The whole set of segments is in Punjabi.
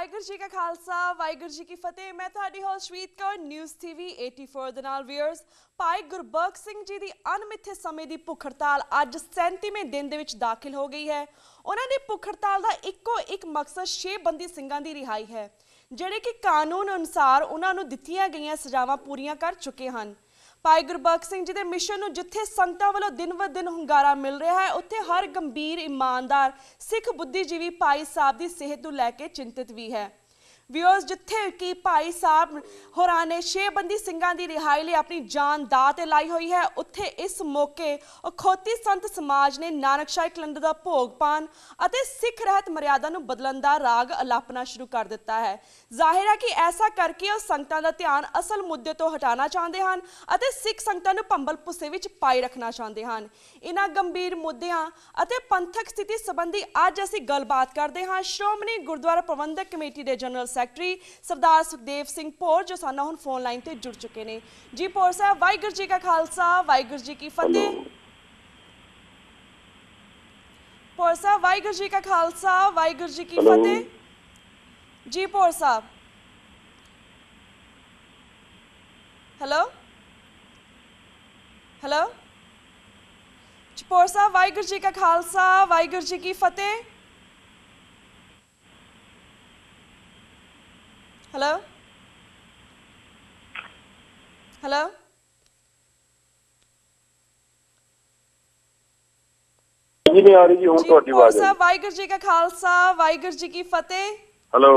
ਵਾਹਿਗੁਰੂ ਜੀ ਕਾ ਖਾਲਸਾ ਵਾਹਿਗੁਰੂ ਜੀ ਕੀ ਫਤਿਹ। मैं ਤੁਹਾਡੀ ਹੋਸਟ ਸ਼ਵੀਤ ਕੌਰ ਨਿਊਜ਼ ਟੀਵੀ 84 ਦੇ ਨਾਲ ਵੀਅਰਸ। ਭਾਈ ਗੁਰਬਖਸ਼ ਸਿੰਘ ਜੀ ਦੀ ਅਣਮਿੱਥੇ ਸਮੇਂ ਦੀ ਭੁੱਖ ਹੜਤਾਲ ਅੱਜ 37ਵੇਂ ਦਿਨ ਦੇ ਵਿੱਚ ਦਾਖਲ ਹੋ ਗਈ ਹੈ। ਉਹਨਾਂ ਦੀ ਭੁੱਖ ਹੜਤਾਲ ਦਾ ਇੱਕੋ ਇੱਕ ਮਕਸਦ 6 ਬੰਦੀ ਸਿੰਘਾਂ ਦੀ ਰਿਹਾਈ ਹੈ, ਜਿਹੜੇ ਕਿ ਕਾਨੂੰਨ ਅਨੁਸਾਰ ਉਹਨਾਂ ਨੂੰ ਦਿੱਤੀਆਂ ਗਈਆਂ ਸਜ਼ਾਵਾਂ ਪੂਰੀਆਂ ਕਰ ਚੁੱਕੇ ਹਨ। ਭਾਈ ਗੁਰਬਖਸ਼ ਸਿੰਘ ਜੀ ਦੇ ਮਿਸ਼ਨ ਨੂੰ ਜਿੱਥੇ ਸੰਗਤਾਂ ਵੱਲੋਂ ਦਿਨ ਬ ਦਿਨ ਹੁੰਗਾਰਾ ਮਿਲ ਰਿਹਾ ਹੈ, ਉੱਥੇ ਹਰ ਗੰਭੀਰ ਇਮਾਨਦਾਰ ਸਿੱਖ ਬੁੱਧੀਜੀਵੀ ਭਾਈ ਸਾਹਿਬ ਦੀ ਸਿਹਤ ਨੂੰ ਲੈ ਕੇ ਚਿੰਤਿਤ ਵੀ ਹੈ। ਵਿਊਅਰਸ, ਜਿੱਥੇ ਕਿ ਭਾਈ ਸਾਹਿਬ ਹੋਰਾਂ ਨੇ 6 ਬੰਦੀ ਸਿੰਘਾਂ ਦੀ ਰਿਹਾਈ ਲਈ ਆਪਣੀ ਜਾਨ ਦਾਅ ਤੇ ਲਾਈ ਹੋਈ ਹੈ, ਉੱਥੇ ਇਸ ਮੌਕੇ ਅਖੌਤੀ ਸੰਤ ਸਮਾਜ ਨੇ ਨਾਨਕਸ਼ਾਹੀ ਕੈਲੰਡਰ ਦਾ ਭੋਗ ਪਾਣ ਅਤੇ ਸਿੱਖ ਰਹਿਤ ਮਰਿਆਦਾ ਨੂੰ ਬਦਲਣ ਦਾ ਰਾਗ ਅਲਾਪਣਾ ਸ਼ੁਰੂ ਕਰ ਦਿੱਤਾ ਹੈ। ਜ਼ਾਹਿਰ ਹੈ ਕਿ ਐਸਾ ਕਰਕੇ ਉਹ ਸੰਗਤਾਂ ਦਾ ਧਿਆਨ ਅਸਲ ਮੁੱਦੇ ਤੋਂ ਹਟਾਉਣਾ ਚਾਹੁੰਦੇ ਹਨ ਅਤੇ ਸਿੱਖ ਸੰਗਤਾਂ ਨੂੰ ਭੰਬਲ ਭੁੱਸੇ ਵਿੱਚ ਪਾਈ ਰੱਖਣਾ ਚਾਹੁੰਦੇ ਹਨ। ਇਹਨਾਂ ਗੰਭੀਰ ਮੁੱਦਿਆਂ ਅਤੇ ਪੰਥਕ ਸਥਿਤੀ ਸੰਬੰਧੀ ਅੱਜ ਅਸੀਂ ਗੱਲਬਾਤ ਕਰਦੇ ਹਾਂ ਸ਼੍ਰੋਮਣੀ ਗੁਰਦੁਆਰਾ ਪ੍ਰਬੰਧਕ ਕਮੇਟੀ ਦੇ ਜਨਰਲ ਸੈਕਟਰੀ ਸਰਦਾਰ ਸੁਖਦੇਵ ਸਿੰਘ ਭੌਰ, ਜੋ ਸਾਨੂੰ ਹੁਣ ਫੋਨ ਲਾਈਨ ਤੇ ਜੁੜ ਚੁੱਕੇ ਨੇ। ਜੀ ਭੌਰ ਸਾਹਿਬ, ਵਾਹਿਗੁਰੂ ਜੀ ਕਾ ਖਾਲਸਾ ਵਾਹਿਗੁਰੂ ਜੀ ਕੀ ਫਤਿਹ। ਭੌਰ ਸਾਹਿਬ, ਵਾਹਿਗੁਰੂ ਜੀ ਕਾ ਖਾਲਸਾ ਵਾਹਿਗੁਰੂ ਜੀ ਕੀ ਫਤਿਹ। ਜੀ ਭੌਰ ਸਾਹਿਬ, ਹੈਲੋ ਹੈਲੋ। ਭੌਰ ਸਾਹਿਬ, ਵਾਹਿਗੁਰੂ ਜੀ ਕਾ ਖਾਲਸਾ ਵਾਹਿਗੁਰੂ ਜੀ ਕੀ ਫਤਿਹ। हेलो हेलो जी नहीं आ रही जी, हुण तुहाडी आवाज़ आई। वाहिगुरू जी का खालसा वाहिगुरू जी की फतेह। हेलो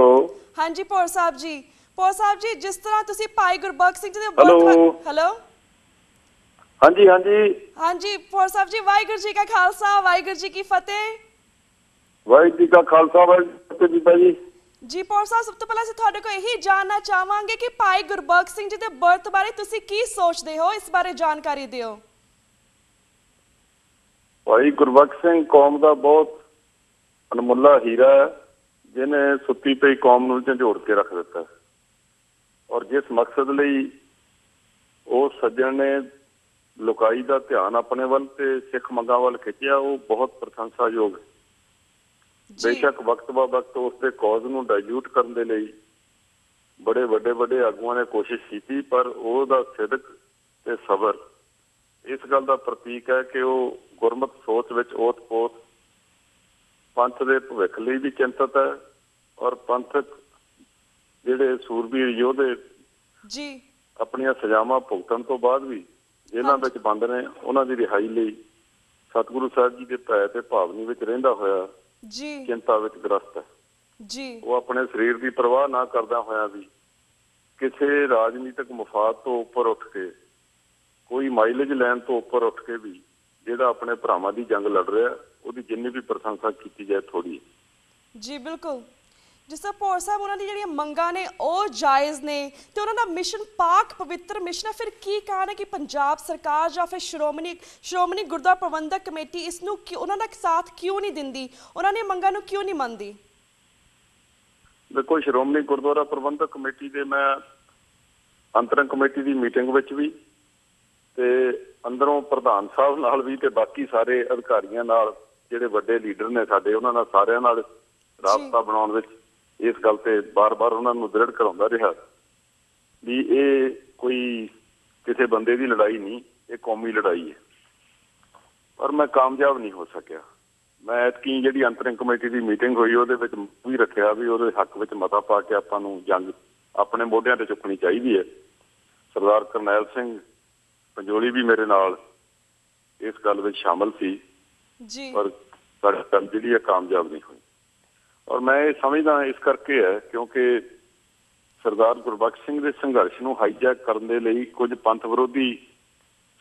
हाँ जी भौर साहब जी। भौर साहब जी, जिस तरह तुसी भाई गुरबख्श सिंह जी दे हेलो हाँ जी हाँ जी हाँ जी भौर साहब जी, वाहिगुरू जी का खालसा वाहिगुरू जी की फतेह। वाहिगुरू जी का खालसा वाहिगुरू जी की फतेह। जी भौर साहब, सब तो पहले ਅਸੀਂ ਤੁਹਾਡੇ ਕੋਲ ਇਹੀ ਜਾਣਨਾ ਚਾਹਾਂਗੇ ਕਿ ਭਾਈ ਗੁਰਬਖਸ਼ ਸਿੰਘ ਜੀ ਦੇ ਬਰਥ ਬਾਰੇ ਤੁਸੀਂ ਕੀ ਸੋਚਦੇ ਹੋ, ਇਸ ਬਾਰੇ ਜਾਣਕਾਰੀ ਦਿਓ। ਭਾਈ ਗੁਰਬਖਸ਼ ਸਿੰਘ ਕੌਮ ਦਾ ਬਹੁਤ ਅਨਮੁੱਲਾ ਹੀਰਾ ਹੈ, ਜਿਹਨੇ ਸੁੱਤੀ ਪਈ ਕੌਮ ਨੂੰ ਝੰਜੋੜ ਕੇ ਰੱਖ ਦਿੱਤਾ ਔਰ ਜਿਸ ਮਕਸਦ ਲਈ ਉਹ ਸੱਜਣ ਨੇ ਲੋਕਾਈ ਦਾ ਧਿਆਨ ਆਪਣੇ ਵੱਲ ਤੇ ਸਿੱਖ ਮੰਗਾਂ ਵੱਲ ਖਿੱਚਿਆ, ਉਹ ਬਹੁਤ ਪ੍ਰਸ਼ੰਸਾਯੋਗ ਹੈ। ਬੇਸ਼ੱਕ ਵਕਤ ਬ ਵਕਤ ਉਸ ਦੇ ਕੌਜ਼ ਨੂੰ ਡਾਇਲੂਟ ਕਰਨ ਦੇ ਲਈ ਬੜੇ ਵੱਡੇ ਆਗੂਆਂ ਨੇ ਕੋਸ਼ਿਸ਼ ਕੀਤੀ, ਪਰ ਉਹਦਾ ਸਿਦਕ ਤੇ ਸਬਰ ਇਸ ਗੱਲ ਦਾ ਪ੍ਰਤੀਕ ਹੈ ਕਿ ਉਹ ਗੁਰਮਤ ਸੋਚ ਵਿੱਚ ਓਤ-ਪੋਤ ਪੰਥ ਦੇ ਭਵਿੱਖ ਲਈ ਵੀ ਚਿੰਤਤ ਹੈ ਔਰ ਪੰਥਕ ਜਿਹੜੇ ਸੂਰਬੀਰ ਯੋਧੇ ਜੀ ਆਪਣੀਆਂ ਸਜ਼ਾਵਾਂ ਭੁਗਤਣ ਤੋਂ ਬਾਅਦ ਵੀ ਜੇਲ੍ਹਾਂ ਵਿੱਚ ਬੰਦ ਨੇ, ਉਹਨਾਂ ਦੀ ਰਿਹਾਈ ਲਈ ਸਤਿਗੁਰੂ ਸਾਹਿਬ ਜੀ ਦੇ ਭੈ ਤੇ ਭਾਵਨੀ ਵਿੱਚ ਰਹਿੰਦਾ ਹੋਇਆ ਜੀ ਚਿੰਤਾ ਵਿੱਚ ਗ੍ਰਸਤ ਹੈ ਜੀ। ਉਹ ਆਪਣੇ ਸਰੀਰ ਦੀ ਪਰਵਾਹ ਨਾ ਕਰਦਾ ਹੋਇਆ ਵੀ ਕਿਸੇ ਰਾਜਨੀਤਿਕ ਮਫਾਦ ਤੋਂ ਉੱਪਰ ਉੱਠ ਕੇ, ਕੋਈ ਮਾਈਲੇਜ ਲੈਣ ਤੋਂ ਉੱਪਰ ਉੱਠ ਕੇ ਵੀ ਜਿਹੜਾ ਆਪਣੇ ਭਰਾਵਾਂ ਦੀ ਜੰਗ ਲੜ ਰਿਹਾ, ਉਹਦੀ ਜਿੰਨੀ ਵੀ ਪ੍ਰਸ਼ੰਸਾ ਕੀਤੀ ਜਾਏ ਥੋੜੀ ਹੈ। ਜੀ ਬਿਲਕੁਲ। ਜਿਸ ਤਰ੍ਹਾਂ ਭੌਰ ਸਾਹਿਬ ਉਹਨਾਂ ਦੀ ਜਿਹੜੀਆਂ ਮੰਗਾਂ ਨੇ ਉਹ ਜਾਇਜ਼ ਨੇ ਤੇ ਉਹਨਾਂ ਦਾ ਮਿਸ਼ਨ ਪਾਕ ਪਵਿੱਤਰ ਮਿਸ਼ਨ ਹੈ, ਫਿਰ ਕੀ ਕਾਰਨ ਹੈ ਕਿ ਪੰਜਾਬ ਸਰਕਾਰ ਜਾਂ ਫਿਰ ਸ਼੍ਰੋਮਣੀ ਗੁਰਦੁਆਰਾ ਪ੍ਰਬੰਧਕ ਕਮੇਟੀ ਇਸ ਨੂੰ ਉਹਨਾਂ ਦਾ ਸਾਥ ਕਿਉਂ ਨਹੀਂ ਦਿੰਦੀ, ਉਹਨਾਂ ਦੀਆਂ ਮੰਗਾਂ ਨੂੰ ਕਿਉਂ ਨਹੀਂ ਮੰਨਦੀ? ਦੇਖੋ, ਸ਼੍ਰੋਮਣੀ ਗੁਰਦੁਆਰਾ ਪ੍ਰਬੰਧਕ ਕਮੇਟੀ ਦੇ ਮੈਂ ਅੰਤਰੰਗ ਕਮੇਟੀ ਦੀ ਮੀਟਿੰਗ ਵਿੱਚ ਵੀ ਤੇ ਅੰਦਰੋਂ ਪ੍ਰਧਾਨ ਸਾਹਿਬ ਨਾਲ ਵੀ ਤੇ ਬਾਕੀ ਸਾਰੇ ਅਧਿਕਾਰੀਆਂ ਨਾਲ, ਜਿਹੜੇ ਵੱਡੇ ਲੀਡਰ ਨੇ ਸਾਡੇ, ਉਹਨਾਂ ਨਾਲ ਸਾਰਿਆਂ ਨਾਲ ਰਾਬਤਾ ਬਣਾਉਣ ਵਿੱਚ ਇਸ ਗੱਲ ਤੇ ਬਾਰ-ਬਾਰ ਉਹਨਾਂ ਨੂੰ ਦ੍ਰਿੜ ਕਰਾਉਂਦਾ ਰਿਹਾ ਵੀ ਇਹ ਕੋਈ ਕਿਸੇ ਬੰਦੇ ਦੀ ਲੜਾਈ ਨਹੀਂ, ਇਹ ਕੌਮੀ ਲੜਾਈ ਹੈ। ਪਰ ਮੈਂ ਕਾਮਯਾਬ ਨਹੀਂ ਹੋ ਸਕਿਆ। ਮੈਂ ਐਤਕੀ ਜਿਹੜੀ ਅੰਤਰਿੰਗ ਕਮੇਟੀ ਦੀ ਮੀਟਿੰਗ ਹੋਈ ਉਹਦੇ ਵਿੱਚ ਵੀ ਰੱਖਿਆ ਵੀ ਉਹਦੇ ਹੱਕ ਵਿੱਚ ਮਤਾ ਪਾ ਕੇ ਆਪਾਂ ਨੂੰ ਜੰਗ ਆਪਣੇ ਮੋਢਿਆਂ ਤੇ ਚੁੱਕਣੀ ਚਾਹੀਦੀ ਹੈ। ਸਰਦਾਰ ਕਰਨੈਲ ਸਿੰਘ ਪੰਜੋਲੀ ਵੀ ਮੇਰੇ ਨਾਲ ਇਸ ਗੱਲ ਵਿੱਚ ਸ਼ਾਮਲ ਸੀ, ਪਰ ਸਾਡੀ ਗੱਲ ਜਿਹੜੀ ਹੈ ਕਾਮਯਾਬ ਨਹੀਂ ਹੋਈ। ਔਰ ਮੈਂ ਇਹ ਸਮਝਦਾ ਇਸ ਕਰਕੇ ਹੈ ਕਿਉਂਕਿ ਸਰਦਾਰ ਗੁਰਬਖਸ਼ ਸਿੰਘ ਦੇ ਸੰਘਰਸ਼ ਨੂੰ ਹਾਈਜੈਕ ਕਰਨ ਦੇ ਲਈ ਕੁਝ ਪੰਥ ਵਿਰੋਧੀ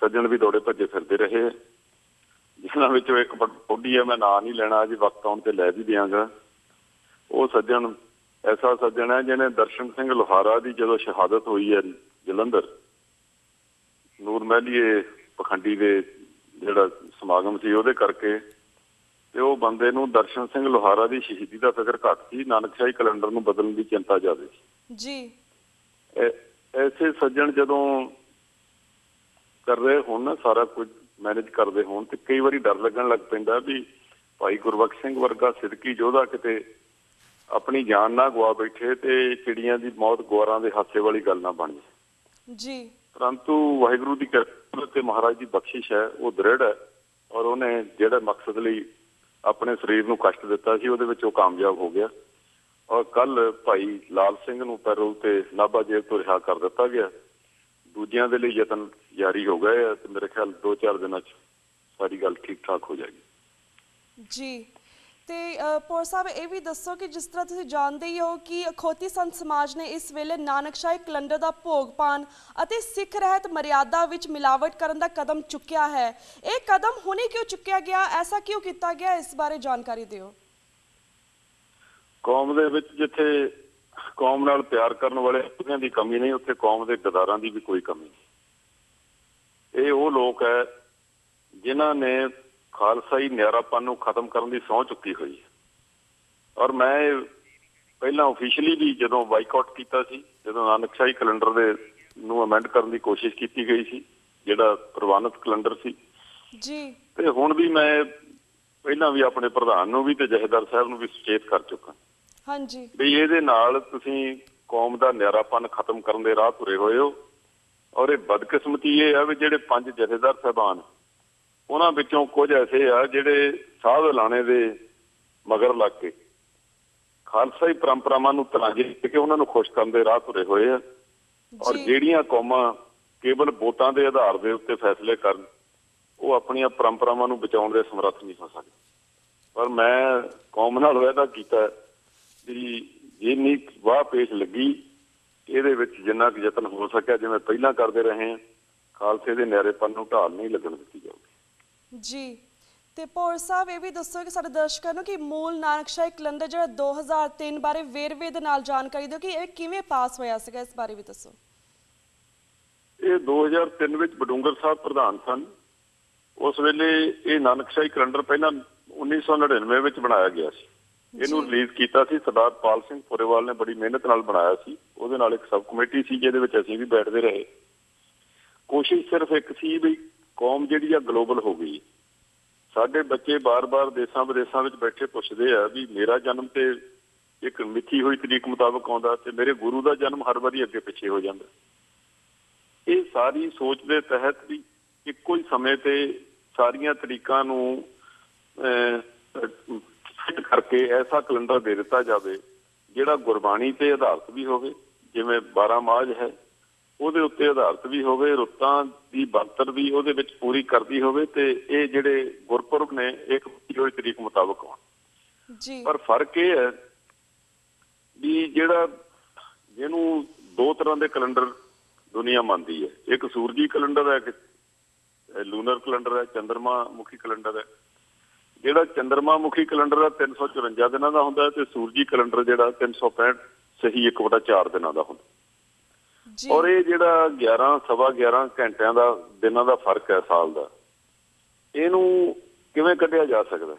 ਸੱਜਣ ਵੀ ਦੌੜੇ ਭੱਜੇ ਫਿਰਦੇ ਰਹੇ, ਜਿਨ੍ਹਾਂ ਵਿੱਚੋਂ ਇੱਕ ਬੁੱਢੀ ਹੈ, ਮੈਂ ਨਾਂ ਨਹੀਂ ਲੈਣਾ, ਅੱਜ ਵਕਤ ਆਉਣ ਤੇ ਲੈ ਵੀ ਦਿਆਂਗਾ। ਉਹ ਸੱਜਣ ਐਸਾ ਸੱਜਣ ਹੈ ਜਿਹਨੇ ਦਰਸ਼ਨ ਸਿੰਘ ਲੋਹਾਰਾ ਦੀ ਜਦੋਂ ਸ਼ਹਾਦਤ ਹੋਈ ਹੈ ਜਲੰਧਰ, ਨੂਰ ਮਹਿਲੀਏ ਪਖੰਡੀ ਦੇ ਜਿਹੜਾ ਸਮਾਗਮ ਸੀ ਉਹਦੇ ਕਰਕੇ, ਤੇ ਉਹ ਬੰਦੇ ਨੂੰ ਦਰਸ਼ਨ ਸਿੰਘ ਲੋਹਾਰਾ ਦੀ ਸ਼ਹੀਦੀ ਦਾ ਫਿਕਰ ਘੱਟ ਸੀ, ਨਾਨਕਸ਼ਾਹੀ ਕੈਲੰਡਰ ਨੂੰ ਬਦਲਣ ਦੀ ਚਿੰਤਾ ਜ਼ਿਆਦਾ ਸੀ ਜੀ। ਐਸੇ ਸੱਜਣ ਜਦੋਂ ਕਰ ਰਹੇ ਹੋਣ ਨਾ, ਸਾਰਾ ਕੁਝ ਮੈਨੇਜ ਕਰਦੇ ਹੋਣ, ਤੇ ਕਈ ਵਾਰੀ ਡਰ ਲੱਗਣ ਲੱਗ ਪੈਂਦਾ ਵੀ ਭਾਈ ਗੁਰਬਖਸ਼ ਸਿੰਘ ਵਰਗਾ ਸਿਦਕੀ ਯੋਧਾ ਕਿਤੇ ਆਪਣੀ ਜਾਨ ਨਾ ਗਵਾ ਬੈਠੇ ਤੇ ਚਿੜੀਆਂ ਦੀ ਮੌਤ ਗੌਰਾਂ ਦੇ ਹਾਸੇ ਵਾਲੀ ਗੱਲ ਨਾ ਬਣ ਜਾਏ। ਜੀ ਪਰੰਤੂ ਵਾਹਿਗੁਰੂ ਦੀ ਕਿਰਪਾ ਤੇ ਮਹਾਰਾਜ ਦੀ ਬਖਸ਼ਿਸ਼ ਹੈ, ਉਹ ਦ੍ਰਿੜ ਹੈ ਔਰ ਉਹਨੇ ਜਿਹੜੇ ਮਕਸਦ ਲਈ ਆਪਣੇ ਸਰੀਰ ਨੂੰ ਕਸ਼ਟ ਦਿੱਤਾ ਸੀ ਉਹਦੇ ਵਿੱਚ ਉਹ ਕਾਮਯਾਬ ਹੋ ਗਿਆ। ਔਰ ਕੱਲ ਭਾਈ ਲਾਲ ਸਿੰਘ ਨੂੰ ਪੈਰੋਲ ਤੇ ਨਾਭਾ ਜੇਲ੍ਹ ਤੋਂ ਰਿਹਾ ਕਰ ਦਿੱਤਾ ਗਿਆ। ਦੂਜਿਆਂ ਦੇ ਲਈ ਯਤਨ ਜਾਰੀ ਹੋ ਗਏ ਤੇ ਮੇਰੇ ਖਿਆਲ 2-4 ਦਿਨਾਂ 'ਚ ਸਾਰੀ ਗੱਲ ਠੀਕ ਠਾਕ ਹੋ ਜਾਏਗੀ। ਜੀ ਤੇ ਪੌਰ ਸਾਹਿਬ ਇਹ ਵੀ ਦੱਸੋ ਕਿ ਜਿਸ ਤਰ੍ਹਾਂ ਤੁਸੀਂ ਜਾਣਦੇ ਹੀ ਹੋ ਕਿ ਅਖੌਤੀ ਸੰਤ ਸਮਾਜ ਨੇ ਇਸ ਵੇਲੇ ਨਾਨਕਸ਼ਾਹੀ ਕੈਲੰਡਰ ਦਾ ਭੋਗ ਪਾਉਣ ਅਤੇ ਸਿੱਖ ਰਹਿਤ ਮਰਿਆਦਾ ਵਿੱਚ ਮਿਲਾਵਟ ਕਰਨ ਦਾ ਕਦਮ ਚੁੱਕਿਆ ਹੈ। ਇਹ ਕਦਮ ਹੁਣੇ ਕਿਉਂ ਚੁੱਕਿਆ ਗਿਆ, ਐਸਾ ਕਿਉਂ ਕੀਤਾ ਗਿਆ, ਇਸ ਬਾਰੇ ਜਾਣਕਾਰੀ ਦਿਓ। ਕੌਮ ਦੇ ਵਿੱਚ ਜਿੱਥੇ ਕੌਮ ਨਾਲ ਪਿਆਰ ਕਰਨ ਵਾਲਿਆਂ ਦੀ ਕਮੀ ਨਹੀਂ, ਉੱਥੇ ਕੌਮ ਦੇ ਗਦਾਰਾਂ ਦੀ ਵੀ ਕੋਈ ਕਮੀ ਨਹੀਂ। ਇਹ ਉਹ ਲੋਕ ਹੈ ਜਿਨ੍ਹਾਂ ਨੇ ਖਾਲਸਾਈ ਨਿਆਰਾਪਨ ਨੂੰ ਖਤਮ ਕਰਨ ਦੀ ਸਹੁੰ ਚੁੱਕੀ ਹੋਈ ਹੈ। ਔਰ ਮੈਂ ਪਹਿਲਾਂ ਓਫੀਸ਼ੀਅਲੀ ਵੀ ਜਦੋਂ ਬਾਈਕਾਟ ਕੀਤਾ ਸੀ, ਜਦੋਂ ਨਾਨਕਸ਼ਾਹੀ ਕੈਲੰਡਰ ਦੇ ਨੂੰ ਅਮੈਂਡ ਕਰਨ ਦੀ ਕੋਸ਼ਿਸ਼ ਕੀਤੀ ਗਈ ਸੀ, ਜਿਹੜਾ ਪ੍ਰਵਾਨਿਤ ਕੈਲੰਡਰ ਸੀ ਜੀ, ਤੇ ਹੁਣ ਵੀ ਮੈਂ ਪਹਿਲਾਂ ਵੀ ਆਪਣੇ ਪ੍ਰਧਾਨ ਨੂੰ ਵੀ ਤੇ ਜਥੇਦਾਰ ਸਾਹਿਬ ਨੂੰ ਵੀ ਸੁਚੇਤ ਕਰ ਚੁੱਕਾ ਹਾਂਜੀ, ਵੀ ਇਹਦੇ ਨਾਲ ਤੁਸੀਂ ਕੌਮ ਦਾ ਨਿਆਰਾਪਨ ਖਤਮ ਕਰਨ ਦੇ ਰਾਹ ਤੁਰੇ ਹੋਏ ਹੋ। ਔਰ ਇਹ ਬਦਕਿਸਮਤੀ ਇਹ ਆ ਵੀ ਜਿਹੜੇ 5 ਜਥੇਦਾਰ ਸਾਹਿਬਾਨ ਉਹਨਾਂ ਵਿੱਚੋਂ ਕੁਝ ਐਸੇ ਆ ਜਿਹੜੇ ਸਾਧ ਲਾਣੇ ਦੇ ਮਗਰ ਲੱਗ ਕੇ ਖਾਲਸਾਈ ਪਰੰਪਰਾਵਾਂ ਨੂੰ ਤਰਾਜੇ ਦੇ ਕੇ ਉਹਨਾਂ ਨੂੰ ਖੁਸ਼ ਕਰਨ ਦੇ ਰਾਹ ਤੁਰੇ ਹੋਏ ਆ। ਔਰ ਜਿਹੜੀਆਂ ਕੌਮਾਂ ਕੇਵਲ ਵੋਟਾਂ ਦੇ ਆਧਾਰ ਦੇ ਉੱਤੇ ਫੈਸਲੇ ਕਰਨ, ਉਹ ਆਪਣੀਆਂ ਪਰੰਪਰਾਵਾਂ ਨੂੰ ਬਚਾਉਣ ਦੇ ਸਮਰੱਥ ਨਹੀਂ ਹੋ ਸਕਦੇ। ਪਰ ਮੈਂ ਕੌਮ ਨਾਲ ਵਾਅਦਾ ਕੀਤਾ ਵੀ ਜਿੰਨੀ ਵਾਹ ਪੇਸ਼ ਲੱਗੀ ਇਹਦੇ ਵਿੱਚ ਜਿੰਨਾ ਕੁ ਯਤਨ ਹੋ ਸਕਿਆ, ਜਿਵੇਂ ਪਹਿਲਾਂ ਕਰਦੇ ਰਹੇ ਹਾਂ, ਖਾਲਸੇ ਦੇ ਨਿਆਰੇਪਨ ਨੂੰ ਢਾਲ ਨਹੀਂ ਲੱਗਣ ਦਿੱਤੀ ਜਾਊਗੀ। ਜੀ ਤੇ ਪੌਰ ਸਾਹਿਬ ਇਹ ਵੀ ਦੱਸੋ ਕਿ ਸਾਡੇ ਦਰਸ਼ਕਾਂ ਨੂੰ ਕਿ ਮੂਲ ਨਾਨਕਸ਼ਾਹੀ ਕੈਲੰਡਰ ਜਿਹੜਾ 2003 ਬਾਰੇ ਵੇਰਵੇ ਦੇ ਨਾਲ ਜਾਣਕਾਰੀ ਦਿਓ ਕਿ ਇਹ ਕਿਵੇਂ ਪਾਸ ਹੋਇਆ ਸੀਗਾ, ਇਸ ਬਾਰੇ ਵੀ ਦੱਸੋ। ਇਹ 2003 ਵਿੱਚ ਬਡੂੰਗਰ ਸਾਹਿਬ ਪ੍ਰਧਾਨ ਸਨ। ਉਸ ਵੇਲੇ ਇਹ ਨਾਨਕਸ਼ਾਹੀ ਕੈਲੰਡਰ ਪਹਿਲਾਂ 1999 ਵਿੱਚ ਬਣਾਇਆ ਗਿਆ ਸੀ। ਇਹਨੂੰ ਰਿਲੀਜ਼ ਕੀਤਾ ਸੀ ਸਰਦਾਰ ਪਾਲ ਸਿੰਘ ਪੁਰੇਵਾਲ ਨੇ, ਬੜੀ ਮਿਹਨਤ ਨਾਲ ਬਣਾਇਆ ਸੀ। ਉਹਦੇ ਨਾਲ ਇੱਕ ਸਬ ਕਮੇਟੀ ਸੀ ਜਿਹਦੇ ਵਿੱਚ ਅਸੀਂ ਵੀ ਬੈਠਦੇ ਰਹੇ। ਕੋਸ਼ਿਸ਼ ਸਿਰਫ ਇੱਕ ਸੀ ਵੀ ਕੌਮ ਜਿਹੜੀ ਆ ਗਲੋਬਲ ਹੋ ਗਈ। ਸਾਡੇ ਬੱਚੇ ਬਾਰ-ਬਾਰ ਦੇਸਾਂ ਵਿਦੇਸਾਂ ਵਿੱਚ ਬੈਠੇ ਪੁੱਛਦੇ ਆ ਵੀ ਮੇਰਾ ਜਨਮ ਤੇ ਇੱਕ ਮਿੱਥੀ ਹੋਈ ਤਰੀਕ ਮੁਤਾਬਕ ਆਉਂਦਾ ਤੇ ਮੇਰੇ ਗੁਰੂ ਦਾ ਜਨਮ ਹਰ ਵਾਰੀ ਅੱਗੇ ਪਿੱਛੇ ਹੋ ਜਾਂਦਾ। ਇਹ ਸਾਰੀ ਸੋਚ ਦੇ ਤਹਿਤ ਵੀ ਇੱਕੋ ਹੀ ਸਮੇਂ ਤੇ ਸਾਰੀਆਂ ਤਰੀਕਾਂ ਨੂੰ ਫਿੱਟ ਕਰਕੇ ਐਸਾ ਕੈਲੰਡਰ ਦੇ ਦਿੱਤਾ ਜਾਵੇ ਜਿਹੜਾ ਗੁਰਬਾਣੀ ਤੇ ਆਧਾਰਿਤ ਵੀ ਹੋਵੇ, ਜਿਵੇਂ 12 ਮਾਝ ਹੈ ਉਹਦੇ ਉੱਤੇ ਆਧਾਰਿਤ ਵੀ ਹੋਵੇ, ਰੁੱਤਾਂ ਦੀ ਬਣਤਰ ਵੀ ਉਹਦੇ ਵਿੱਚ ਪੂਰੀ ਕਰਦੀ ਹੋਵੇ ਤੇ ਇਹ ਜਿਹੜੇ ਗੁਰਪੁਰਬ ਨੇ ਇੱਕ ਹੋਈ ਤਰੀਕ ਮੁਤਾਬਕ ਆਉਣ। ਪਰ ਫਰਕ ਇਹ ਹੈ ਵੀ ਜਿਹੜਾ ਜਿਹਨੂੰ ਦੋ ਤਰ੍ਹਾਂ ਦੇ ਕੈਲੰਡਰ ਦੁਨੀਆ ਮੰਨਦੀ ਹੈ, ਇੱਕ ਸੂਰਜੀ ਕੈਲੰਡਰ ਹੈ, ਇੱਕ ਲੂਨਰ ਕੈਲੰਡਰ ਹੈ, ਚੰਦਰਮਾ ਮੁਖੀ ਕੈਲੰਡਰ ਹੈ। ਜਿਹੜਾ ਚੰਦਰਮਾ ਮੁਖੀ ਕੈਲੰਡਰ ਹੈ 354 ਦਿਨਾਂ ਦਾ ਹੁੰਦਾ ਤੇ ਸੂਰਜੀ ਕੈਲੰਡਰ ਜਿਹੜਾ 365 ਸਹੀ 1/4 ਦਿਨਾਂ ਦਾ ਹੁੰਦਾ। ਔਰ ਇਹ ਜਿਹੜਾ 11-11.25 ਘੰਟਿਆਂ ਦਾ ਦਿਨਾਂ ਦਾ ਫਰਕ ਹੈ ਸਾਲ ਦਾ, ਇਹਨੂੰ ਕਿਵੇਂ ਕੱਢਿਆ ਜਾ ਸਕਦਾ?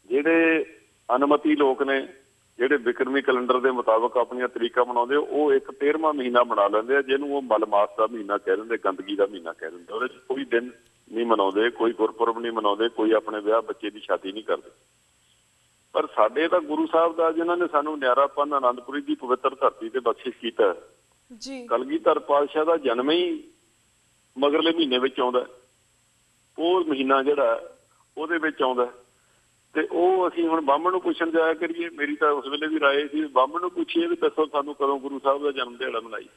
ਜਿਹੜੇ ਅਨੁਮਤੀ ਲੋਕ ਨੇ, ਜਿਹੜੇ ਬਿਕਰਮੀ ਕੈਲੰਡਰ ਦੇ ਮੁਤਾਬਕ ਆਪਣੀਆਂ ਤਰੀਕਾਂ ਮਨਾਉਂਦੇ, ਉਹ ਇੱਕ 13ਵਾਂ ਮਹੀਨਾ ਬਣਾ ਲੈਂਦੇ ਆ ਜਿਹਨੂੰ ਉਹ ਮਲਮਾਸ ਦਾ ਮਹੀਨਾ ਕਹਿ ਦਿੰਦੇ, ਗੰਦਗੀ ਦਾ ਮਹੀਨਾ ਕਹਿ ਦਿੰਦੇ। ਉਹਦੇ 'ਚ ਕੋਈ ਦਿਨ ਨਹੀਂ ਮਨਾਉਂਦੇ, ਕੋਈ ਗੁਰਪੁਰਬ ਨਹੀਂ ਮਨਾਉਂਦੇ, ਕੋਈ ਆਪਣੇ ਵਿਆਹ ਬੱਚੇ ਦੀ ਸ਼ਾਦੀ ਨਹੀਂ ਕਰਦੇ। ਪਰ ਸਾਡੇ ਤਾਂ ਗੁਰੂ ਸਾਹਿਬ ਦਾ, ਜਿਨ੍ਹਾਂ ਨੇ ਸਾਨੂੰ ਨਿਆਰਾਪਨ ਆਨੰਦਪੁਰੀ ਦੀ ਪਵਿੱਤਰ ਧਰਤੀ ਤੇ ਬਖਸ਼ਿਸ਼ ਕੀਤਾ, ਕਲਗੀਧਰ ਪਾਤਸ਼ਾਹ ਦਾ ਜਨਮ ਹੀ ਮਗਰਲੇ ਮਹੀਨੇ ਵਿੱਚ ਆਉਂਦਾ। ਉਹ ਮਹੀਨਾ ਜਿਹੜਾ ਉਹਦੇ ਵਿੱਚ ਆਉਂਦਾ ਤੇ ਉਹ ਅਸੀਂ ਹੁਣ ਬਾਹਮਣ ਨੂੰ ਪੁੱਛਣ ਜਾਇਆ ਕਰੀਏ। ਮੇਰੀ ਤਾਂ ਉਸ ਵੇਲੇ ਵੀ ਰਾਏ ਸੀ ਬਾਹਮਣ ਨੂੰ ਪੁੱਛੀਏ ਵੀ ਦੱਸੋ ਸਾਨੂੰ ਕਦੋਂ ਗੁਰੂ ਸਾਹਿਬ ਦਾ ਜਨਮ ਦਿਹਾੜਾ ਮਨਾਈ,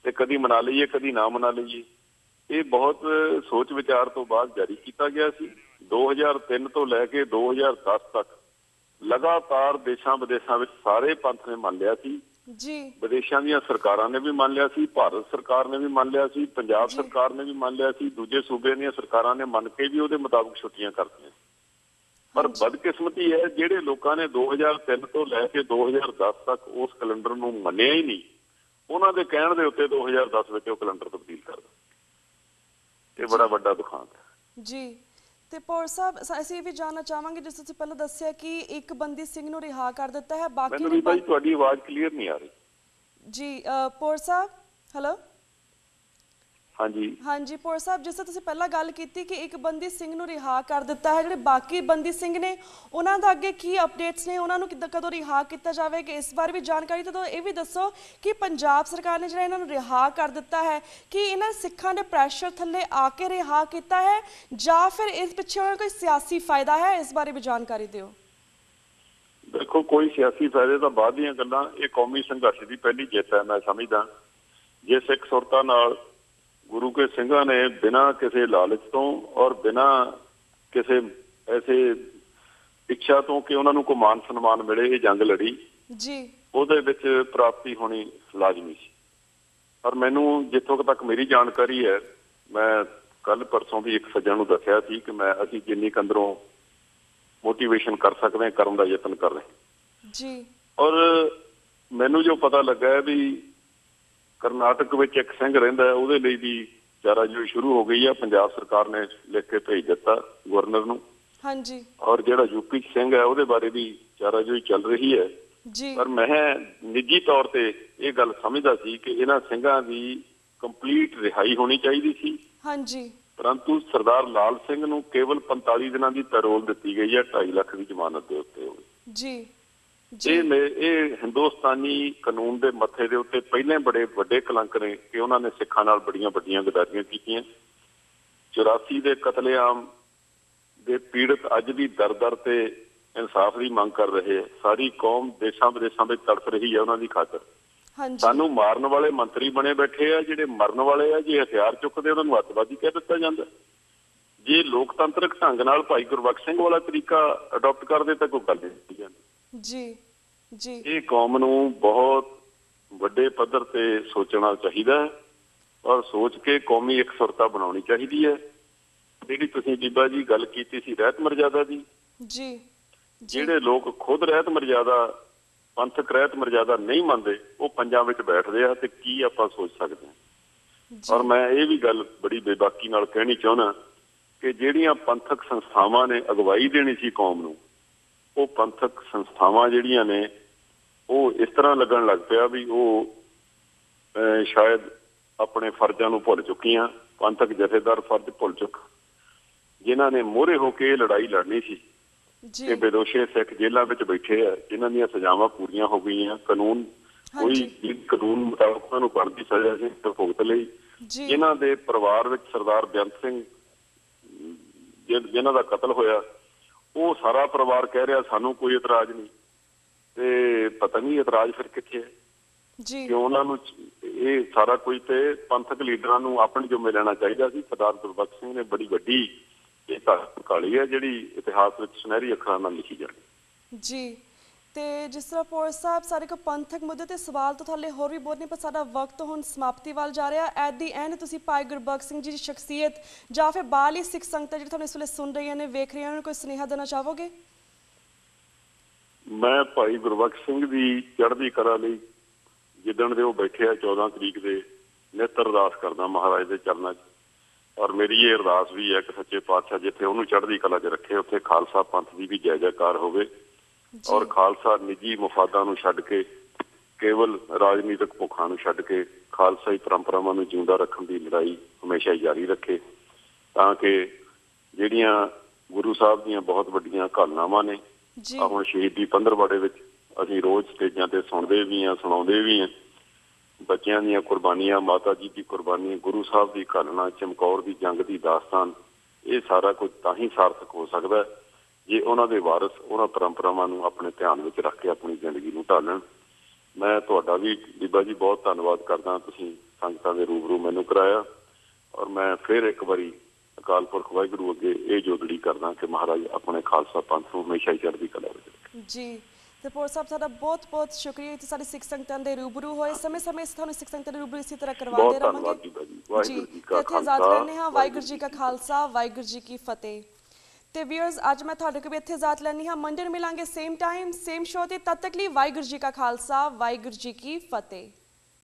ਤੇ ਕਦੀ ਮਨਾ ਲਈਏ ਕਦੀ ਨਾ ਮਨਾ ਲਈਏ। ਇਹ ਬਹੁਤ ਸੋਚ ਵਿਚਾਰ ਤੋਂ ਬਾਅਦ ਜਾਰੀ ਕੀਤਾ ਗਿਆ ਸੀ। 2003 ਤੋਂ ਲੈ ਕੇ 2010 ਤੱਕ ਲਗਾਤਾਰ ਦੇਸ਼ਾਂ ਵਿਦੇਸ਼ਾਂ ਵਿੱਚ ਸਾਰੇ ਪੰਥ ਨੇ ਮੰਨ ਲਿਆ ਸੀ। ਵਿਦੇਸ਼ਾਂ ਦੀਆਂ ਸਰਕਾਰਾਂ ਨੇ ਵੀ ਮੰਨ ਲਿਆ ਸੀ, ਭਾਰਤ ਸਰਕਾਰ ਨੇ ਵੀ ਮੰਨ ਲਿਆ ਸੀ, ਪੰਜਾਬ ਸਰਕਾਰ ਨੇ ਵੀ ਮੰਨ ਲਿਆ ਸੀ, ਦੂਜੇ ਸੂਬਿਆਂ ਦੀਆਂ ਸਰਕਾਰਾਂ ਨੇ ਮੰਨ ਕੇ ਵੀ ਉਹਦੇ ਮੁਤਾਬਕ ਛੁੱਟੀਆਂ ਕਰਤੀਆਂ। ਪਰ ਬਦਕਿਸਮਤੀ ਹੈ ਜਿਹੜੇ ਲੋਕਾਂ ਨੇ 2003 ਤੋਂ ਲੈ ਕੇ 2010 ਤੱਕ ਉਸ ਕੈਲੰਡਰ ਨੂੰ ਮੰਨਿਆ ਹੀ ਨਹੀਂ, ਉਹਨਾਂ ਦੇ ਕਹਿਣ ਦੇ ਉੱਤੇ 2010 ਵਿੱਚ ਉਹ ਕੈਲੰਡਰ ਤਬਦੀਲ ਕਰ ਦਿੱਤਾ। ਇਹ ਬੜਾ ਵੱਡਾ ਦੁਖਾਂਤ ਹੈ ਜੀ। ਤੇ ਪੌਰ ਸਾਹਿਬ ਅਸੀਂ ਵੀ ਜਾਣਨਾ ਚਾਹਾਂਗੇ, ਜਿਸ ਤੁਸੀਂ ਪਹਿਲਾਂ ਦੱਸਿਆ ਕਿ ਇੱਕ ਬੰਦੀ ਸਿੰਘ ਨੂੰ ਰਿਹਾ ਕਰ ਦਿੱਤਾ ਹੈ, ਬਾਕੀ ਮੈਨੂੰ ਵੀ ਭਾਈ ਤੁਹਾਡੀ ਆਵਾਜ਼ ਕਲੀਅਰ ਨਹੀਂ ਆ ਰਹੀ ਜੀ। ਪੌਰ ਸਾਹਿਬ ਹੈਲੋ ਹਾਂਜੀ। ਹਾਂਜੀ ਪੌਰ ਸਾਹਿਬ, ਜਿਸ ਤਰ੍ਹਾਂ ਤੁਸੀਂ ਪਹਿਲਾਂ ਗੱਲ ਕੀਤੀ ਕਿ ਇੱਕ ਬੰਦੀ ਸਿੰਘ ਨੂੰ ਰਿਹਾ ਕਰ ਦਿੱਤਾ ਹੈ, ਜਿਹੜੇ ਬਾਕੀ ਬੰਦੀ ਸਿੰਘ ਨੇ ਉਹਨਾਂ ਦਾ ਅੱਗੇ ਕੀ ਅਪਡੇਟਸ ਨੇ, ਉਹਨਾਂ ਨੂੰ ਕਦੋਂ ਰਿਹਾ ਕੀਤਾ ਜਾਵੇਗਾ, ਇਸ ਬਾਰੇ ਵੀ ਜਾਣਕਾਰੀ ਤਾਂ ਇਹ ਵੀ ਦੱਸੋ ਕਿ ਪੰਜਾਬ ਸਰਕਾਰ ਨੇ ਜਿਹੜਾ ਇਹਨਾਂ ਨੂੰ ਰਿਹਾ ਕਰ ਦਿੱਤਾ ਹੈ, ਕਿ ਇਹਨਾਂ ਸਿੱਖਾਂ ਦੇ ਪ੍ਰੈਸ਼ਰ ਥੱਲੇ ਆ ਕੇ ਰਿਹਾ ਕੀਤਾ ਹੈ ਜਾਂ ਫਿਰ ਇਸ ਪਿੱਛੇ ਉਹਨਾਂ ਕੋਈ ਸਿਆਸੀ ਫਾਇਦਾ ਹੈ, ਇਸ ਬਾਰੇ ਵੀ ਜਾਣਕਾਰੀ ਦਿਓ। ਦੇਖੋ, ਕੋਈ ਸਿਆਸੀ ਫਾਇਦੇ ਤਾਂ ਬਾਅਦ ਦੀਆਂ ਗੱਲਾਂ, ਇਹ ਕੌਮੀ ਸੰਘਰਸ਼ ਦੀ ਪਹਿਲੀ ਜਿੱਤ ਹੈ ਮੈਂ ਸਮਝਦਾ। ਜੇ ਸਿੱਖ ਸੁਰਤਾ ਨਾਲ ਗੁਰੂ ਕੇ ਸਿੰਘਾਂ ਨੇ ਬਿਨਾਂ ਕਿਸੇ ਲਾਲਚ ਤੋਂ ਔਰ ਬਿਨਾਂ ਕਿਸੇ ਐਸੇ ਇੱਛਾ ਤੋਂ ਕਿ ਉਹਨਾਂ ਨੂੰ ਕੋਈ ਮਾਨ ਸਨਮਾਨ ਮਿਲੇ ਇਹ ਜੰਗ ਲੜੀ ਜੀ, ਉਹਦੇ ਵਿੱਚ ਪ੍ਰਾਪਤੀ ਹੋਣੀ ਲਾਜ਼ਮੀ ਸੀ। ਪਰ ਮੈਨੂੰ ਜਿੱਥੋਂ ਤੱਕ ਮੇਰੀ ਜਾਣਕਾਰੀ ਹੈ, ਮੈਂ ਕੱਲ ਪਰਸੋਂ ਵੀ ਇੱਕ ਸੱਜਣ ਨੂੰ ਦੱਸਿਆ ਸੀ ਕਿ ਅਸੀਂ ਜਿੰਨੀ ਅੰਦਰੋਂ ਮੋਟੀਵੇਸ਼ਨ ਕਰ ਸਕਦੇ ਹਾਂ ਕਰਨ ਦਾ ਯਤਨ ਕਰ ਰਹੇ ਜੀ। ਔਰ ਮੈਨੂੰ ਜੋ ਪਤਾ ਲੱਗਾ ਹੈ ਵੀ ਕਰਨਾਟਕ ਵਿੱਚ ਇੱਕ ਸਿੰਘ ਰਹਿੰਦਾ, ਉਹਦੇ ਲਈ ਵੀ ਚਾਰਾਜੋਈ ਸ਼ੁਰੂ ਹੋ ਗਈ ਆ। ਪੰਜਾਬ ਸਰਕਾਰ ਨੇ ਲਿਖ ਕੇ ਭੇਜ ਦਿੱਤਾ ਗਵਰਨਰ ਨੂੰ। ਹਾਂਜੀ। ਔਰ ਜਿਹੜਾ ਯੂਪੀ ਸਿੰਘ ਹੈ ਉਹਦੇ ਬਾਰੇ ਵੀ ਚਾਰਾਜੋਈ ਚੱਲ ਰਹੀ ਹੈ ਜੀ। ਪਰ ਮੈਂ ਨਿੱਜੀ ਤੌਰ ਤੇ ਇਹ ਗੱਲ ਸਮਝਦਾ ਸੀ ਕਿ ਇਹਨਾਂ ਸਿੰਘਾਂ ਦੀ ਕੰਪਲੀਟ ਰਿਹਾਈ ਹੋਣੀ ਚਾਹੀਦੀ ਸੀ। ਹਾਂਜੀ। ਪਰੰਤੂ ਸਰਦਾਰ ਲਾਲ ਸਿੰਘ ਨੂੰ ਕੇਵਲ 45 ਦਿਨਾਂ ਦੀ ਪੈਰੋਲ ਦਿੱਤੀ ਗਈ ਹੈ, 2.5 ਲੱਖ ਦੀ ਜ਼ਮਾਨਤ ਦੇ ਉੱਤੇ। ਜੀ। ਇਹ ਹਿੰਦੁਸਤਾਨੀ ਕਾਨੂੰਨ ਦੇ ਮੱਥੇ ਦੇ ਉੱਤੇ ਪਹਿਲੇ ਬੜੇ ਵੱਡੇ ਕਲੰਕ ਨੇ ਕਿ ਉਹਨਾਂ ਨੇ ਸਿੱਖਾਂ ਨਾਲ ਬੜੀਆਂ ਵੱਡੀਆਂ ਗਦਾਰੀਆਂ ਕੀਤੀਆਂ। 84 ਦੇ ਕਤਲੇਆਮ ਦੇ ਪੀੜਤ ਅੱਜ ਵੀ ਦਰ ਤੇ ਇਨਸਾਫ ਦੀ ਮੰਗ ਕਰ ਰਹੇ। ਸਾਰੀ ਕੌਮ ਦੇਸ਼ਾਂ ਵਿਦੇਸ਼ਾਂ ਵਿੱਚ ਤੜਫ ਰਹੀ ਹੈ ਉਹਨਾਂ ਦੀ ਖਾਤਰ। ਸਾਨੂੰ ਮਾਰਨ ਵਾਲੇ ਮੰਤਰੀ ਬਣੇ ਬੈਠੇ ਆ, ਜਿਹੜੇ ਮਰਨ ਵਾਲੇ ਆ ਜੇ ਹਥਿਆਰ ਚੁੱਕਦੇ ਉਹਨਾਂ ਨੂੰ ਅੱਤਵਾਦੀ ਕਹਿ ਦਿੱਤਾ ਜਾਂਦਾ। ਜੇ ਲੋਕਤੰਤਰਕ ਢੰਗ ਨਾਲ ਭਾਈ ਗੁਰਬਖਸ਼ ਸਿੰਘ ਵਾਲਾ ਤਰੀਕਾ ਅਡਾਪਟ ਕਰਦੇ ਤਾਂ ਕੋਈ ਗੱਲ ਨਹੀਂ ਕੀਤੀ ਜਾਂਦੀ। ਜੀ ਜੀ। ਇਹ ਕੌਮ ਨੂੰ ਬਹੁਤ ਵੱਡੇ ਪੱਧਰ ਤੇ ਸੋਚਣਾ ਚਾਹੀਦਾ ਹੈ ਔਰ ਸੋਚ ਕੇ ਕੌਮੀ ਇਕਸੁਰਤਾ ਬਣਾਉਣੀ ਚਾਹੀਦੀ ਹੈ। ਜਿਹੜੀ ਤੁਸੀਂ ਬੀਬਾ ਜੀ ਗੱਲ ਕੀਤੀ ਸੀ ਰਹਿਤ ਮਰਜ਼ਾਦਾ ਦੀ, ਜੀ, ਜਿਹੜੇ ਲੋਕ ਖੁਦ ਰਹਿਤ ਮਰਜ਼ਾਦਾ, ਪੰਥਕ ਰਹਿਤ ਮਰਜ਼ਾਦਾ ਨਹੀਂ ਮੰਨਦੇ, ਉਹ ਪੰਜਾਂ ਵਿੱਚ ਬੈਠਦੇ ਆ ਤੇ ਕੀ ਆਪਾਂ ਸੋਚ ਸਕਦੇ ਹਾਂ। ਔਰ ਮੈਂ ਇਹ ਵੀ ਗੱਲ ਬੜੀ ਬੇਬਾਕੀ ਨਾਲ ਕਹਿਣੀ ਚਾਹੁੰਦਾ ਕਿ ਜਿਹੜੀਆਂ ਪੰਥਕ ਸੰਸਥਾਵਾਂ ਨੇ ਅਗਵਾਈ ਦੇਣੀ ਸੀ ਕੌਮ ਨੂੰ, ਉਹ ਪੰਥਕ ਸੰਸਥਾਵਾਂ ਜਿਹੜੀਆਂ ਨੇ ਉਹ ਇਸ ਤਰ੍ਹਾਂ ਲੱਗਣ ਲੱਗ ਪਿਆ ਵੀ ਉਹ ਸ਼ਾਇਦ ਆਪਣੇ ਫਰਜ਼ਾਂ ਨੂੰ ਭੁੱਲ ਚੁੱਕੀਆਂ। ਪੰਥਕ ਜਥੇਦਾਰ ਫਰਜ਼ ਭੁੱਲ ਚੁੱਕ, ਜਿਨ੍ਹਾਂ ਨੇ ਮੋਹਰੇ ਹੋ ਕੇ ਇਹ ਲੜਾਈ ਲੜਨੀ ਸੀ ਕਿ ਬੇਦੋਸ਼ੇ ਸਿੱਖ ਜੇਲ੍ਹਾਂ ਵਿੱਚ ਬੈਠੇ ਆ, ਜਿਨ੍ਹਾਂ ਦੀਆਂ ਸਜ਼ਾਵਾਂ ਪੂਰੀਆਂ ਹੋ ਗਈਆਂ, ਕਾਨੂੰਨ ਕਾਨੂੰਨ ਮੁਤਾਬਕ ਉਹਨਾਂ ਨੂੰ ਬਣਦੀ ਸਜ਼ਾ ਸੀ ਭੁਗਤ ਲਈ। ਜਿਨ੍ਹਾਂ ਦੇ ਪਰਿਵਾਰ ਵਿੱਚ ਸਰਦਾਰ ਬੇਅੰਤ ਸਿੰਘ ਜਿਨ੍ਹਾਂ ਦਾ ਕਤਲ ਹੋਇਆ, ਉਹ ਸਾਰਾ ਪਰਿਵਾਰ ਕਹਿ ਰਿਹਾ ਸਾਨੂੰ ਕੋਈ ਇਤਰਾਜ਼ ਨਹੀਂ, ਤੇ ਪਤਾ ਨਹੀਂ ਇਤਰਾਜ਼ ਫਿਰ ਕਿੱਥੇ ਹੈ ਕਿ ਉਹਨਾਂ ਨੂੰ ਇਹ ਸਾਰਾ ਕੁਝ ਤੇ ਪੰਥਕ ਲੀਡਰਾਂ ਨੂੰ ਆਪਣੇ ਜ਼ਿੰਮੇ ਲੈਣਾ ਚਾਹੀਦਾ ਸੀ। ਸਰਦਾਰ ਗੁਰਬਖਸ਼ ਸਿੰਘ ਨੇ ਬੜੀ ਵੱਡੀ ਇਹ ਧਾਰਮਿਕ ਕਾਲੀ ਹੈ ਜਿਹੜੀ ਇਤਿਹਾਸ ਵਿੱਚ ਸੁਨਹਿਰੀ ਅੱਖਰਾਂ ਨਾਲ ਲਿਖੀ ਜਾਣੀ। ਜੀ। ਤੇ ਜਿਸ ਤਰ੍ਹਾਂ ਪੌਰ ਸਾਹਿਬ ਸਾਡੇ ਕੋਲ ਪੰਥਕ ਮੁੱਦੇ ਤੇ ਸਵਾਲ ਤਾਂ ਥੱਲੇ ਹੋਰ ਵੀ ਬਹੁਤ ਨੇ, ਪਰ ਸਾਡਾ ਵਕਤ ਹੁਣ ਸਮਾਪਤੀ ਵੱਲ ਜਾ ਰਿਹਾ। ਐਟ ਦੀ ਐਂਡ ਤੁਸੀਂ ਭਾਈ ਗੁਰਬਖਸ਼ ਸਿੰਘ ਜੀ ਦੀ ਸ਼ਖਸੀਅਤ ਜਾਂ ਫਿਰ ਬਾਹਰਲੀ ਸਿੱਖ ਸੰਗਤਾਂ ਜਿਹੜੀ ਤੁਹਾਨੂੰ ਇਸ ਵੇਲੇ ਸੁਣ ਰਹੀਆਂ ਨੇ, ਵੇਖ ਰਹੀਆਂ ਨੇ, ਕੋਈ ਸੁਨੇਹਾ ਦੇਣਾ ਚਾਹੋਗੇ? ਮੈਂ ਭਾਈ ਗੁਰਬਖਸ਼ ਸਿੰਘ ਦੀ ਚੜ੍ਹਦੀ ਕਲਾ ਲਈ ਜਿੱਦਣ ਦੇ ਉਹ ਬੈਠੇ ਆ 14 ਤਰੀਕ ਦੇ ਨਿੱਤ ਅਰਦਾਸ ਕਰਦਾ ਮਹਾਰਾਜ ਦੇ ਚਰਨਾਂ 'ਚ। ਔਰ ਮੇਰੀ ਇਹ ਅਰਦਾਸ ਵੀ ਹੈ ਕਿ ਸੱਚੇ ਪਾਤਸ਼ਾਹ ਜਿੱਥੇ ਉਹਨੂੰ ਚੜ੍ਹਦੀ ਕਲਾ 'ਚ ਰੱਖੇ ਉੱਥੇ ਖਾਲਸਾ ਪੰਥ ਦੀ ਵੀ ਜੈ ਜੈਕਾਰ ਹੋਵੇ ਔਰ ਖਾਲਸਾ ਨਿੱਜੀ ਮੁਫਾਦਾਂ ਨੂੰ ਛੱਡ ਕੇ, ਕੇਵਲ ਰਾਜਨੀਤਿਕ ਭੁੱਖਾਂ ਨੂੰ ਛੱਡ ਕੇ ਖਾਲਸਾਈ ਪਰੰਪਰਾਵਾਂ ਨੂੰ ਜਿਉਂਦਾ ਰੱਖਣ ਦੀ ਲੜਾਈ ਹਮੇਸ਼ਾ ਹੀ ਜਾਰੀ ਰੱਖੇ, ਤਾਂ ਕਿ ਜਿਹੜੀਆਂ ਗੁਰੂ ਸਾਹਿਬ ਦੀਆਂ ਬਹੁਤ ਵੱਡੀਆਂ ਘਾਲਨਾਵਾਂ ਨੇ, ਹੁਣ ਸ਼ਹੀਦੀ ਪੰਦਰਵਾੜੇ ਵਿੱਚ ਅਸੀਂ ਰੋਜ਼ ਸਟੇਜਾਂ ਤੇ ਸੁਣਦੇ ਵੀ ਹਾਂ, ਸੁਣਾਉਂਦੇ ਵੀ ਹਾਂ, ਬੱਚਿਆਂ ਦੀਆਂ ਕੁਰਬਾਨੀਆਂ, ਮਾਤਾ ਜੀ ਦੀ ਕੁਰਬਾਨੀ, ਗੁਰੂ ਸਾਹਿਬ ਦੀ ਘਾਲਣਾ, ਚਮਕੌਰ ਦੀ ਜੰਗ ਦੀ ਦਾਸਤਾਨ, ਇਹ ਸਾਰਾ ਕੁਝ ਤਾਂ ਹੀ ਸਾਰਥਕ ਹੋ ਸਕਦਾ ਹੈ ਜੇ ਉਹਨਾਂ ਦੇ ਵਾਰਸ ਉਹਨਾਂ ਪਰੰਪਰਾਵਾਂ ਨੂੰ ਆਪਣੇ ਧਿਆਨ ਵਿੱਚ ਰੱਖ ਕੇ ਆਪਣੀ ਜ਼ਿੰਦਗੀ ਨੂੰ ਢਾਲਣ। ਮੈਂ ਤੁਹਾਡਾ ਵੀ ਬੀਬਾ ਜੀ ਬਹੁਤ ਧੰਨਵਾਦ ਕਰਦਾ, ਤੁਸੀਂ ਸੰਗਤਾਂ ਦੇ ਰੂਬਰੂ ਮੈਨੂੰ ਕਰਾਇਆ ਔਰ ਮੈਂ ਫਿਰ ਇੱਕ ਵਾਰੀ ਅਕਾਲ ਪੁਰਖ ਵਾਹਿਗੁਰੂ ਅੱਗੇ ਇਹ ਜੋਦੜੀ ਕਰਦਾ ਕਿ ਮਹਾਰਾਜ ਆਪਣੇ ਖਾਲਸਾ ਪੰਥ ਨੂੰ ਹਮੇਸ਼ਾ ਹੀ ਚੜ੍ਹਦੀ ਕਲਾ ਵਿੱਚ ਰੱਖੇ। ਜੀ। ਤੇ ਪੌਰ ਸਾਹਿਬ ਸਾਡਾ ਬਹੁਤ ਬਹੁਤ ਸ਼ੁਕਰੀਆ ਕਿ ਸਾਡੀ ਸਿੱਖ ਸੰਗਤਾਂ ਦੇ ਰੂਬਰੂ ਹੋਏ। ਸਮੇਂ-ਸਮੇਂ ਤੁਹਾਨੂੰ ਸਿੱਖ ਸੰਗਤਾਂ ਦੇ ਰੂਬਰੂ ਇਸੇ ਤਰ੍ਹਾਂ ਕਰਵਾਉਂਦੇ ਰਹਾਂਗੇ। ਜੀ। ਇੱਥੇ ਇਜਾਜ਼ਤ ਲੈਂਦੇ ਹਾਂ। ਵਾਹਿਗੁਰੂ ਜੀ ਕਾ ਖਾਲਸਾ, ਵਾਹਿਗੁਰੂ ਜੀ ਕੀ ਫਤਿਹ। ਤੇ ਵੀਅਰਸ, ਅੱਜ ਮੈਂ ਤੁਹਾਡੇ ਕੋਲ ਇੱਥੇ ਇਜਾਜ਼ਤ ਲੈਂਦੀ ਹਾਂ। ਮੰਡੇ ਨੂੰ ਮਿਲਾਂਗੇ ਸੇਮ ਟਾਈਮ ਸੇਮ ਸ਼ੋਅ ਤੇ। ਤਦ ਤੱਕ ਲਈ ਵਾਹਿਗੁਰੂ ਜੀ ਕਾ ਖਾਲਸਾ, ਵਾਹਿਗੁਰੂ ਜੀ ਕੀ ਫਤਿਹ।